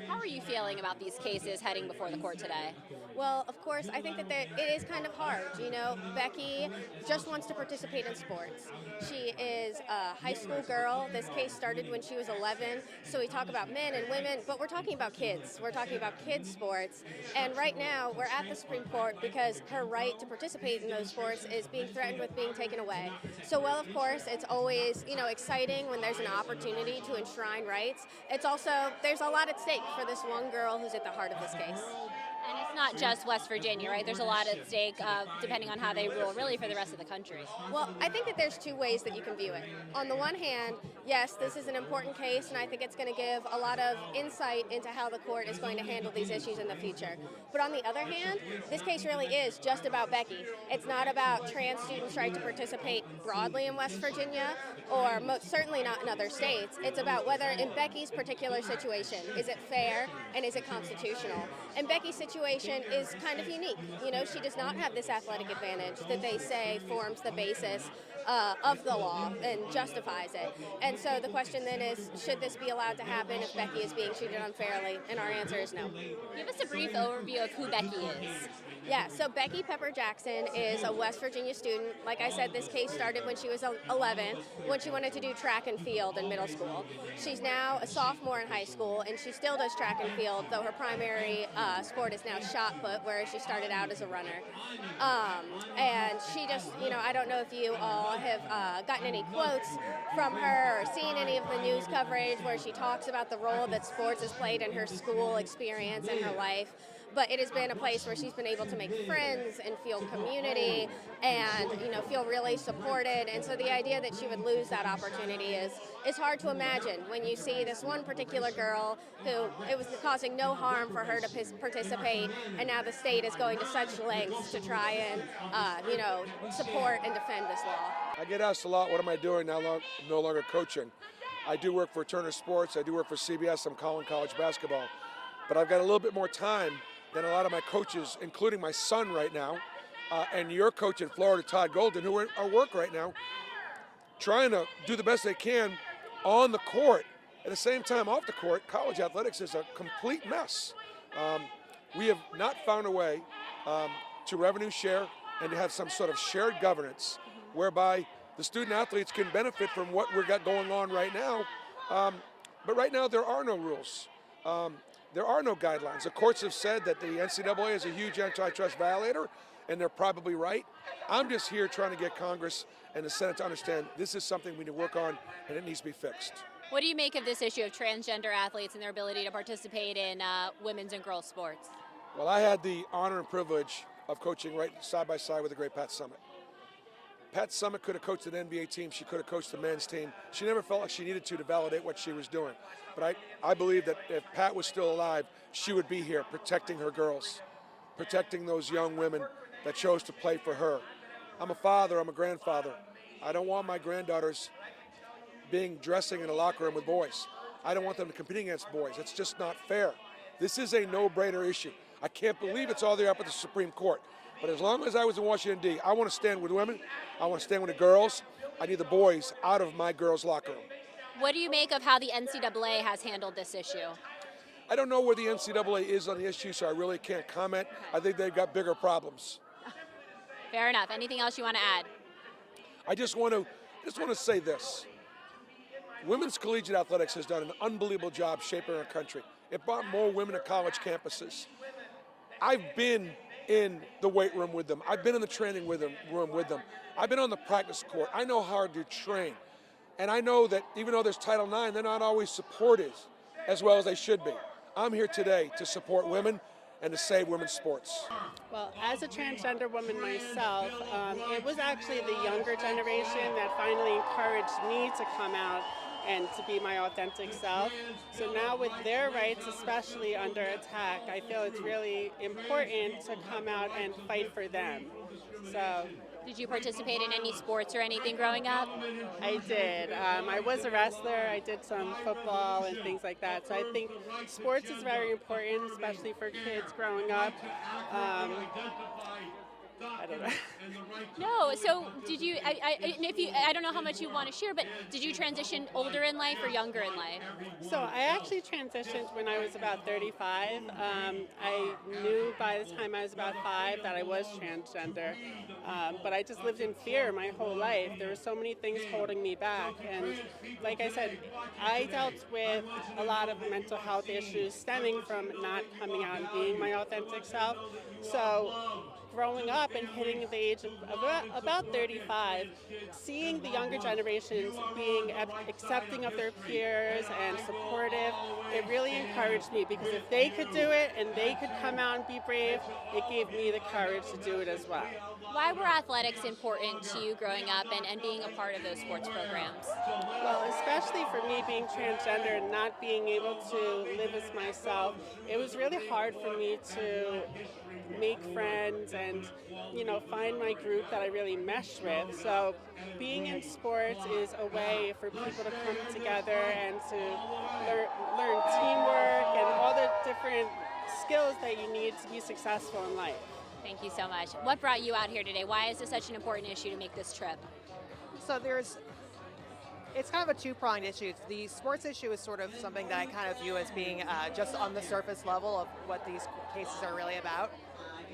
How are you feeling about these cases heading before the court today? Well, of course, I think that it is kind of hard. Becky just wants to participate in sports. She is a high school girl. This case started when she was 11. So we talk about men and women, but we're talking about kids. We're talking about kids' sports. And right now, we're at the Supreme Court because her right to participate in those sports is being threatened with being taken away. So, well, of course, it's always, exciting when there's an opportunity to enshrine rights. It's also, there's a lot at stake for this one girl who's at the heart of this case. And it's not just West Virginia, right? There's a lot at stake, depending on how they rule, really for the rest of the country. Well, I think that there's two ways that you can view it. On the one hand, yes, this is an important case, and I think it's going to give a lot of insight into how the court is going to handle these issues in the future. But on the other hand, this case really is just about Becky. It's not about trans students' right to participate broadly in West Virginia, or most certainly not in other states. It's about whether, in Becky's particular situation, is it fair and is it constitutional? And Becky's situation is kind of unique. She does not have this athletic advantage that they say forms the basis of the law and justifies it. And so the question then is, should this be allowed to happen if Becky is being treated unfairly? And our answer is no. Give us a brief overview of who Becky is. Yeah, so Becky Pepper-Jackson is a West Virginia student. Like I said, this case started when she was 11, when she wanted to do track and field in middle school. She's now a sophomore in high school, and she still does track and field, though her primary sport is now shot put, where she started out as a runner. And she just, I don't know if you all have gotten any quotes from her or seen any of the news coverage where she talks about the role that sports has played in her school experience and her life. But it has been a place where she's been able to make friends and feel community and, feel really supported. And so the idea that she would lose that opportunity is hard to imagine when you see this one particular girl who it was causing no harm for her to participate, and now the state is going to such lengths to try and, support and defend this law. I get asked a lot, what am I doing now? I'm no longer coaching. I do work for Turner Sports. I do work for CBS. I'm calling college basketball. But I've got a little bit more time than a lot of my coaches, including my son right now, and your coach in Florida, Todd Golden, who are at work right now, trying to do the best they can on the court. At the same time, off the court, college athletics is a complete mess. We have not found a way to revenue share and to have some sort of shared governance whereby the student athletes can benefit from what we've got going on right now. But right now, there are no rules. There are no guidelines. The courts have said that the NCAA is a huge antitrust violator, and they're probably right. I'm just here trying to get Congress and the Senate to understand this is something we need to work on, and it needs to be fixed. What do you make of this issue of transgender athletes and their ability to participate in women's and girls' sports? Well, I had the honor and privilege of coaching right side by side with the great Pat Summitt. Pat Summitt could have coached an NBA team. She could have coached the men's team. She never felt like she needed to validate what she was doing. But I believe that if Pat was still alive, she would be here protecting her girls, protecting those young women that chose to play for her. I'm a father. I'm a grandfather. I don't want my granddaughters dressing in a locker room with boys. I don't want them competing against boys. It's just not fair. This is a no-brainer issue. I can't believe it's all the way up at the Supreme Court. But as long as I was in Washington, D.C., I want to stand with women. I want to stand with the girls. I need the boys out of my girls' locker room. What do you make of how the NCAA has handled this issue? I don't know where the NCAA is on the issue, so I really can't comment. I think they've got bigger problems. Fair enough. Anything else you want to add? I just want to say this. Women's collegiate athletics has done an unbelievable job shaping our country. It brought more women to college campuses. I've been in the weight room with them. I've been in the training room with them. I've been on the practice court. I know how to train. And I know that even though there's Title IX, they're not always supported as well as they should be. I'm here today to support women and to save women's sports. Well, as a transgender woman myself, it was actually the younger generation that finally encouraged me to come out and to be my authentic self. So now with their rights, especially under attack, I feel it's really important to come out and fight for them. So. Did you participate in any sports or anything growing up? I did. I was a wrestler. I did some football and things like that. So I think sports is very important, especially for kids growing up. I don't know. No, so did you, and if you, I don't know how much you want to share, but did you transition older in life or younger in life? So I actually transitioned when I was about 35. I knew by the time I was about 5 that I was transgender, but I just lived in fear my whole life. There were so many things holding me back, and like I said, I dealt with a lot of mental health issues stemming from not coming out and being my authentic self. So growing up and hitting the age of about 35, seeing the younger generations being accepting of their peers and supportive, it really encouraged me, because if they could do it and they could come out and be brave, it gave me the courage to do it as well. Why were athletics important to you growing up and being a part of those sports programs? Well, especially for me being transgender and not being able to live as myself, it was really hard for me to make friends and, find my group that I really meshed with. So being in sports is a way for people to come together and to learn teamwork and all the different skills that you need to be successful in life. Thank you so much. What brought you out here today? Why is this such an important issue to make this trip? So it's kind of a two-pronged issue. The sports issue is sort of something that I kind of view as being just on the surface level of what these cases are really about.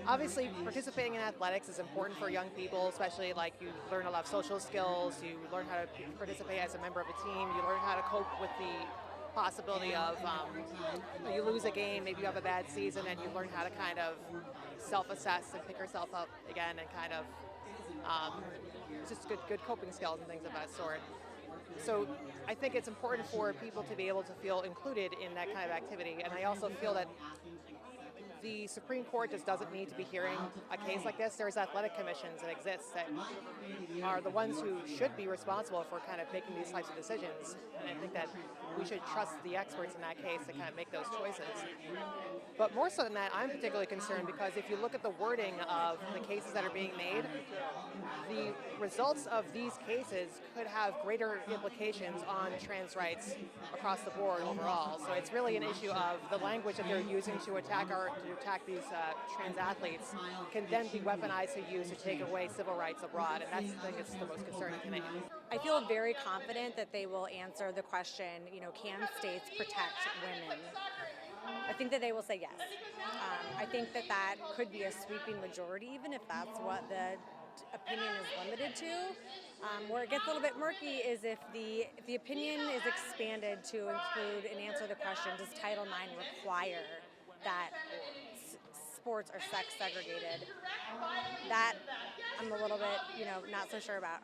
Obviously, participating in athletics is important for young people, especially like you learn a lot of social skills, you learn how to participate as a member of a team, you learn how to cope with the possibility of you lose a game, maybe you have a bad season, and you learn how to kind of self-assess and pick yourself up again, and kind of just good coping skills and things of that sort. So I think it's important for people to be able to feel included in that kind of activity, and I also feel that the Supreme Court just doesn't need to be hearing a case like this. There's athletic commissions that exist that are the ones who should be responsible for kind of making these types of decisions. And I think that we should trust the experts in that case to kind of make those choices. But more so than that, I'm particularly concerned because if you look at the wording of the cases that are being made, the results of these cases could have greater implications on trans rights across the board overall. So it's really an issue of the language that they're using to attack these trans athletes can then be weaponized to use to take away civil rights abroad, and that's the thing that's the most concerning to me. I feel very confident that they will answer the question, can states protect women? I think that they will say yes. I think that could be a sweeping majority, even if that's what the opinion is limited to. Where it gets a little bit murky is if the opinion is expanded to include and answer the question, does Title IX require that sports are sex segregated? That I'm a little bit, not so sure about.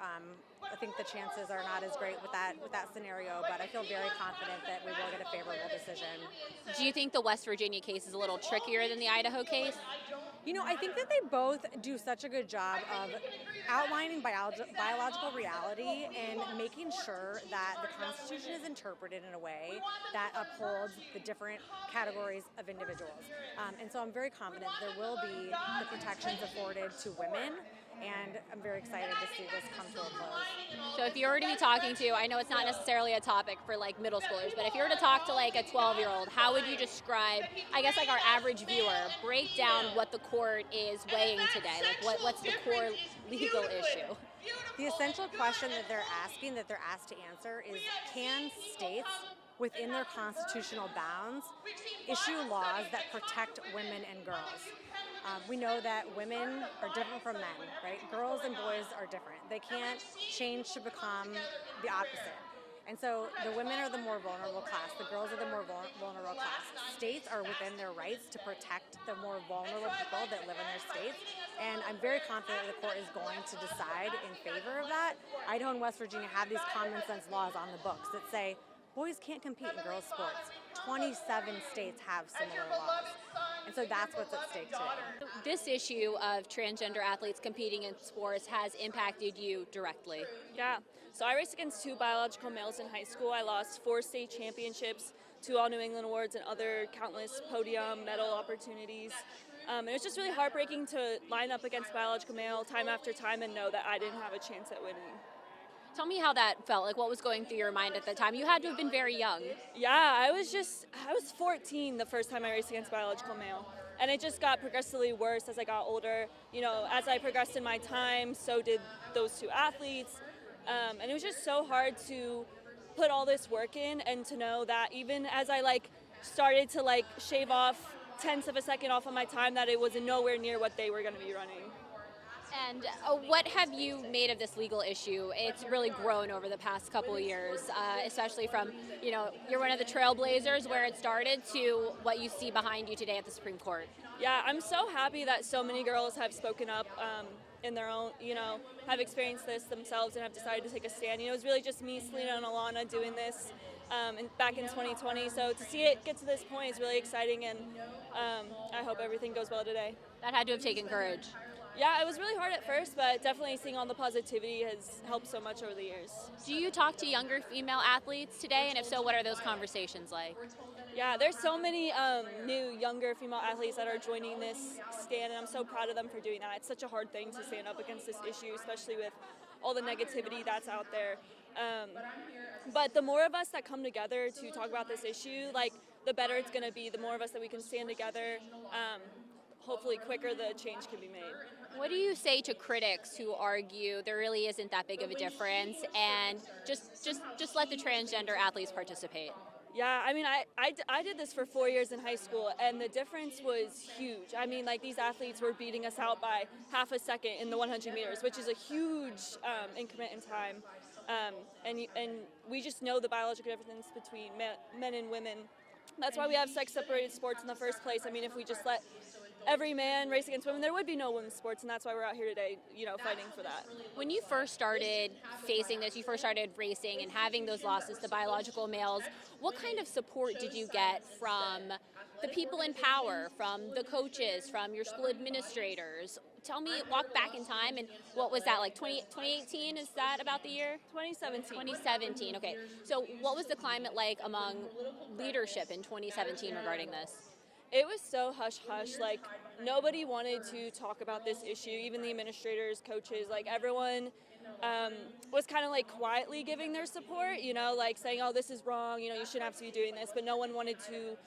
I think the chances are not as great with that scenario, but I feel very confident that we will get a favorable decision. Do you think the West Virginia case is a little trickier than the Idaho case? I think that they both do such a good job of outlining biological reality and making sure that the Constitution is interpreted in a way that upholds the different categories of individuals. And so I'm very confident there will be the protections afforded to women, and I'm very excited to see this come to a close. So if you were to be talking to, I know it's not necessarily a topic for like middle schoolers, but if you were to talk to like a 12-year-old, how would you describe, I guess like our average viewer, break down what the court is weighing today? Like what's the core legal issue? The essential question that they're asked to answer is, can states within their constitutional bounds issue laws that protect women and girls? We know that women are different from men, right? Girls and boys are different. They can't change to become the opposite. And so the women are the more vulnerable class, the girls are the more vulnerable class. States are within their rights to protect the more vulnerable people that live in their states. And I'm very confident the court is going to decide in favor of that. Idaho and West Virginia have these common sense laws on the books that say boys can't compete in girls' sports. 27 states have similar laws. And so that's what's at stake today. This issue of transgender athletes competing in sports has impacted you directly. Yeah, so I raced against 2 biological males in high school. I lost 4 state championships, 2 All New England awards, and other countless podium medal opportunities. It was just really heartbreaking to line up against biological male time after time and know that I didn't have a chance at winning. Tell me how that felt, like what was going through your mind at the time. You had to have been very young. Yeah, I was 14 the first time I raced against biological male. And it just got progressively worse as I got older. You know, as I progressed in my time, so did those two athletes. And it was just so hard to put all this work in and to know that even as I started to shave off tenths of a second off of my time, that it was nowhere near what they were going to be running. And what have you made of this legal issue? It's really grown over the past couple of years, especially from, you're one of the trailblazers where it started to what you see behind you today at the Supreme Court. Yeah, I'm so happy that so many girls have spoken up in their own, have experienced this themselves and have decided to take a stand. It was really just me, Selena, and Alana doing this back in 2020. So to see it get to this point is really exciting, and I hope everything goes well today. That had to have taken courage. Yeah, it was really hard at first, but definitely seeing all the positivity has helped so much over the years. Do you talk to younger female athletes today? And if so, what are those conversations like? Yeah, there's so many new, younger female athletes that are joining this stand, and I'm so proud of them for doing that. It's such a hard thing to stand up against this issue, especially with all the negativity that's out there. But the more of us that come together to talk about this issue, the better it's going to be. The more of us that we can stand together, hopefully quicker the change can be made. What do you say to critics who argue there really isn't that big of a difference and just let the transgender athletes participate? Yeah, I mean, I did this for 4 years in high school, and the difference was huge. I mean, these athletes were beating us out by half a second in the 100 meters, which is a huge increment in time. And we just know the biological difference between men and women. That's why we have sex-separated sports in the first place. I mean, if we just let every man race against women, there would be no women's sports, and that's why we're out here today, fighting for that. When you first started facing this, you first started racing and having those losses to biological males, what kind of support did you get from the people in power, from the coaches, from your school administrators? Tell me, walk back in time, and what was that, 2018, is that about the year? 2017, okay. So what was the climate like among leadership in 2017 regarding this? It was so hush-hush, nobody wanted to talk about this issue, even the administrators, coaches, everyone was kind of quietly giving their support, saying, oh, this is wrong, you shouldn't have to be doing this, but no one wanted to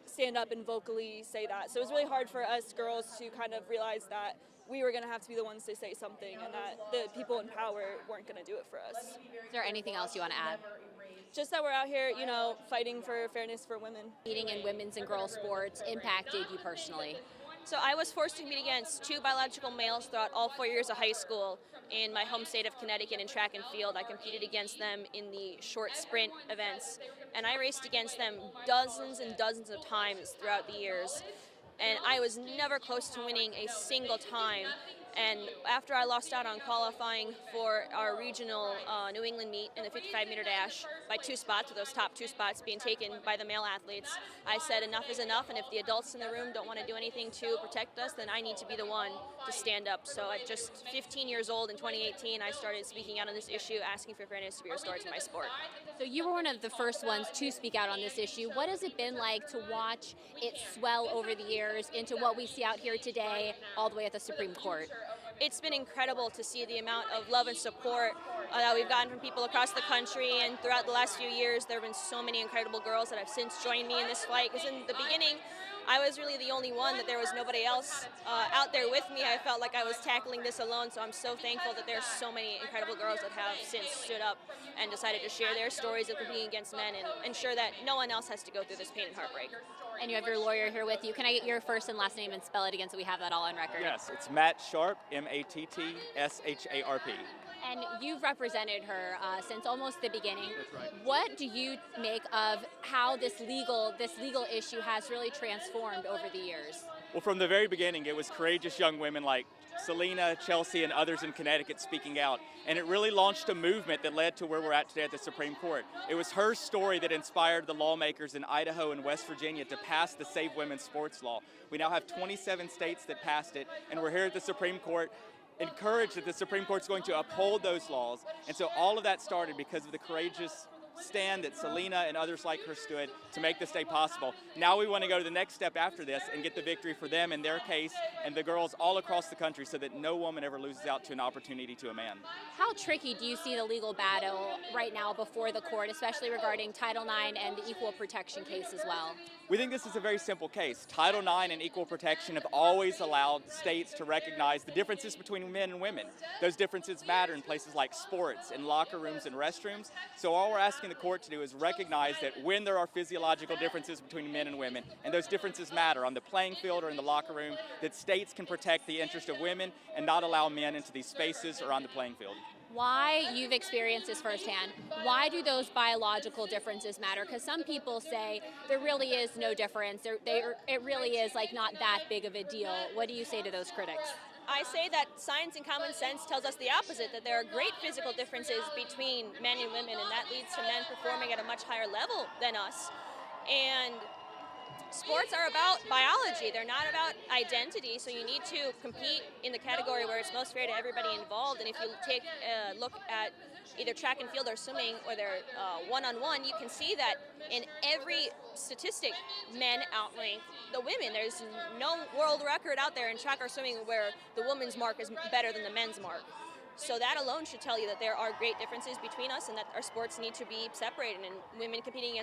stand up and vocally say that. So it was really hard for us girls to kind of realize that we were going to have to be the ones to say something, and that the people in power weren't going to do it for us. Is there anything else you want to add? Just that we're out here, fighting for fairness for women. Competing in women's and girls sports impacted you personally? So I was forced to compete against two biological males throughout all 4 years of high school in my home state of Connecticut in track and field. I competed against them in the short sprint events, and I raced against them dozens and dozens of times throughout the years. And I was never close to winning a single time. And after I lost out on qualifying for our regional New England meet in the 55-meter dash by 2 spots, with those top 2 spots being taken by the male athletes, I said enough is enough, and if the adults in the room don't want to do anything to protect us, then I need to be the one to stand up. So at just 15 years old in 2018, I started speaking out on this issue, asking for fairness to be restored to my sport. So you were one of the first ones to speak out on this issue. What has it been like to watch it swell over the years into what we see out here today, all the way at the Supreme Court? It's been incredible to see the amount of love and support that we've gotten from people across the country, and throughout the last few years there have been so many incredible girls that have since joined me in this fight, because in the beginning I was really the only one, that there was nobody else out there with me. I felt like I was tackling this alone, so I'm so thankful that there's so many incredible girls that have since stood up and decided to share their stories of competing against men and ensure that no one else has to go through this pain and heartbreak. And you have your lawyer here with you. Can I get your first and last name and spell it again so we have that all on record? Yes, it's Matt Sharp, M-A-T-T-S-H-A-R-P. And you've represented her since almost the beginning. That's right. What do you make of how this legal issue has really transformed over the years? Well, from the very beginning, it was courageous young women like Selena, Chelsea, and others in Connecticut speaking out. And it really launched a movement that led to where we're at today at the Supreme Court. It was her story that inspired the lawmakers in Idaho and West Virginia to pass the Save Women's Sports Law. We now have 27 states that passed it, and we're here at the Supreme Court encouraged that the Supreme Court's going to uphold those laws. And so all of that started because of the courageous stand that Selena and others like her stood to make this day possible. Now we want to go to the next step after this and get the victory for them in their case and the girls all across the country so that no woman ever loses out to an opportunity to a man. How tricky do you see the legal battle right now before the court, especially regarding Title IX and the equal protection case as well? We think this is a very simple case. Title IX and equal protection have always allowed states to recognize the differences between men and women. Those differences matter in places like sports, in locker rooms and restrooms. So all we're asking the court to do is recognize that when there are physiological differences between men and women, and those differences matter on the playing field or in the locker room, that states can protect the interest of women and not allow men into these spaces or on the playing field. Why, you've experienced this firsthand, why do those biological differences matter? Because some people say there really is no difference. It really is like not that big of a deal. What do you say to those critics? I say that science and common sense tells us the opposite, that there are great physical differences between men and women, and that leads to men performing at a much higher level than us. And sports are about biology. They're not about identity, so you need to compete in the category where it's most fair to everybody involved. And if you take a look at either track and field or swimming, or they're one-on-one, you can see that in every statistic, men outrank the women. There's no world record out there in track or swimming where the woman's mark is better than the men's mark. So that alone should tell you that there are great differences between us and that our sports need to be separated, and women competing against